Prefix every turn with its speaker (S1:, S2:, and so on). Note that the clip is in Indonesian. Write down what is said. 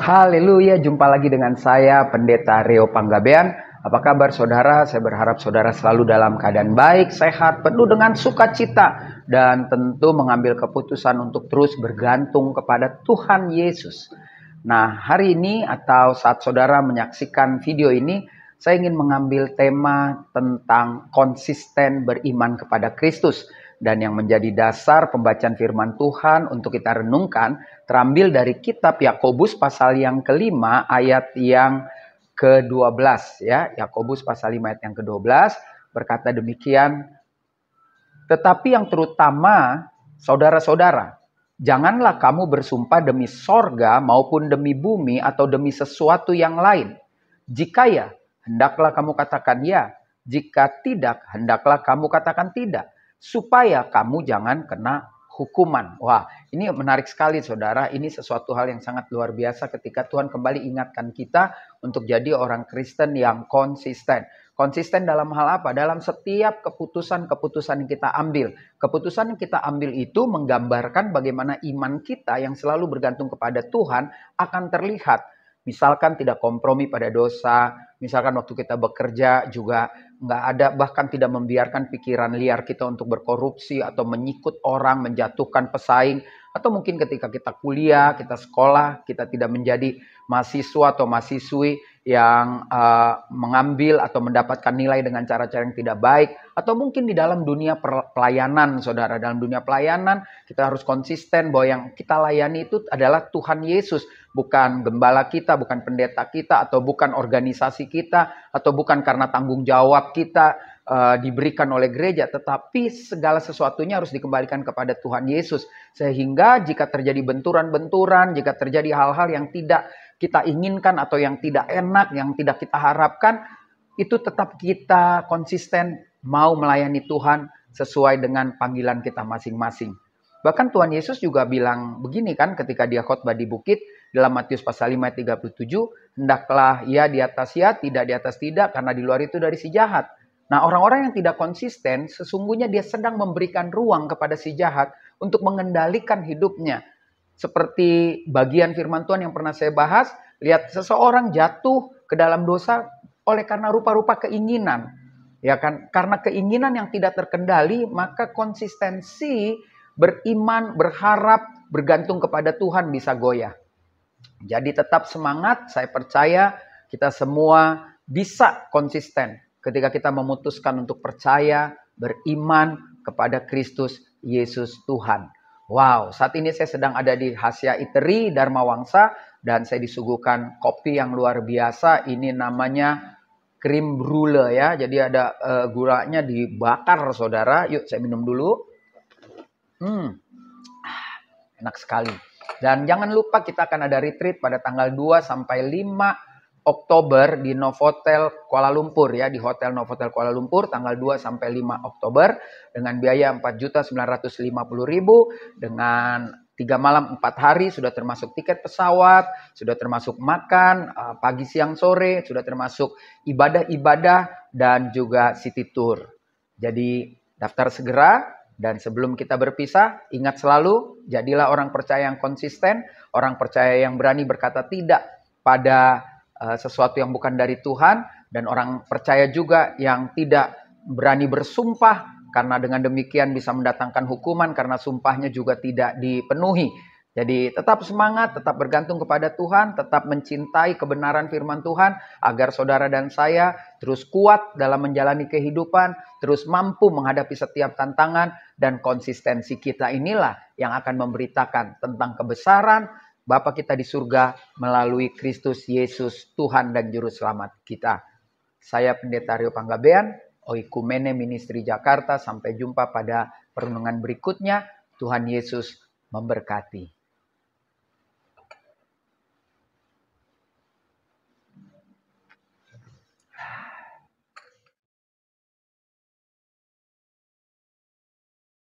S1: Haleluya, jumpa lagi dengan saya Pendeta Rio Panggabean. Apa kabar saudara? Saya berharap saudara selalu dalam keadaan baik, sehat, penuh dengan sukacita, dan tentu mengambil keputusan untuk terus bergantung kepada Tuhan Yesus. Nah, hari ini atau saat saudara menyaksikan video ini, saya ingin mengambil tema tentang konsisten beriman kepada Kristus. Dan yang menjadi dasar pembacaan firman Tuhan untuk kita renungkan terambil dari kitab Yakobus pasal yang kelima ayat yang ke-12 ya. Yakobus pasal 5 ayat yang ke-12 berkata demikian, tetapi yang terutama saudara-saudara, janganlah kamu bersumpah demi sorga maupun demi bumi atau demi sesuatu yang lain. Jika ya, hendaklah kamu katakan ya. Jika tidak, hendaklah kamu katakan tidak. Supaya kamu jangan kena hukuman. Wah, ini menarik sekali saudara. Ini sesuatu hal yang sangat luar biasa ketika Tuhan kembali ingatkan kita untuk jadi orang Kristen yang konsisten. Konsisten dalam hal apa? Dalam setiap keputusan-keputusan yang kita ambil. Keputusan yang kita ambil itu menggambarkan bagaimana iman kita yang selalu bergantung kepada Tuhan akan terlihat. Misalkan tidak kompromi pada dosa, misalkan waktu kita bekerja juga nggak ada, bahkan tidak membiarkan pikiran liar kita untuk berkorupsi atau menyikut orang, menjatuhkan pesaing. Atau mungkin ketika kita kuliah, kita sekolah, kita tidak menjadi mahasiswa atau mahasiswi yang mengambil atau mendapatkan nilai dengan cara-cara yang tidak baik. Atau mungkin di dalam dunia pelayanan, saudara. Dalam dunia pelayanan, kita harus konsisten bahwa yang kita layani itu adalah Tuhan Yesus. Bukan gembala kita, bukan pendeta kita, atau bukan organisasi kita, atau bukan karena tanggung jawab kita diberikan oleh gereja. Tetapi segala sesuatunya harus dikembalikan kepada Tuhan Yesus. Sehingga jika terjadi benturan-benturan, jika terjadi hal-hal yang tidak kita inginkan atau yang tidak enak, yang tidak kita harapkan, itu tetap kita konsisten mau melayani Tuhan sesuai dengan panggilan kita masing-masing. Bahkan Tuhan Yesus juga bilang begini kan ketika dia khotbah di bukit dalam Matius pasal 5 ayat 37, hendaklah ya di atas ya, tidak di atas tidak, karena di luar itu dari si jahat. Nah, orang-orang yang tidak konsisten sesungguhnya dia sedang memberikan ruang kepada si jahat untuk mengendalikan hidupnya. Seperti bagian firman Tuhan yang pernah saya bahas, lihat seseorang jatuh ke dalam dosa oleh karena rupa-rupa keinginan. Ya kan? Karena keinginan yang tidak terkendali, maka konsistensi beriman, berharap, bergantung kepada Tuhan bisa goyah. Jadi tetap semangat, saya percaya kita semua bisa konsisten ketika kita memutuskan untuk percaya, beriman kepada Kristus Yesus Tuhan. Wow, saat ini saya sedang ada di Hasya Eatery Dharma Wangsa dan saya disuguhkan kopi yang luar biasa. Ini namanya krim brule ya. Jadi ada gulanya dibakar saudara. Yuk saya minum dulu. Enak sekali. Dan jangan lupa kita akan ada retreat pada tanggal 2 sampai 5 Oktober di Novotel Kuala Lumpur ya, di Hotel Novotel Kuala Lumpur tanggal 2 sampai 5 Oktober dengan biaya 4.950.000 dengan 3 malam 4 hari, sudah termasuk tiket pesawat, sudah termasuk makan pagi siang sore, sudah termasuk ibadah-ibadah dan juga city tour. Jadi daftar segera. Dan sebelum kita berpisah, ingat selalu, jadilah orang percaya yang konsisten, orang percaya yang berani berkata tidak pada sesuatu yang bukan dari Tuhan, dan orang percaya juga yang tidak berani bersumpah, karena dengan demikian bisa mendatangkan hukuman, karena sumpahnya juga tidak dipenuhi. Jadi tetap semangat, tetap bergantung kepada Tuhan, tetap mencintai kebenaran firman Tuhan, agar saudara dan saya terus kuat dalam menjalani kehidupan, terus mampu menghadapi setiap tantangan, dan konsistensi kita inilah yang akan memberitakan tentang kebesaran Bapa kita di surga melalui Kristus Yesus, Tuhan dan Juru Selamat kita. Saya Pendeta Rio Panggabean, Oikumene Ministry Jakarta. Sampai jumpa pada perenungan berikutnya. Tuhan Yesus memberkati.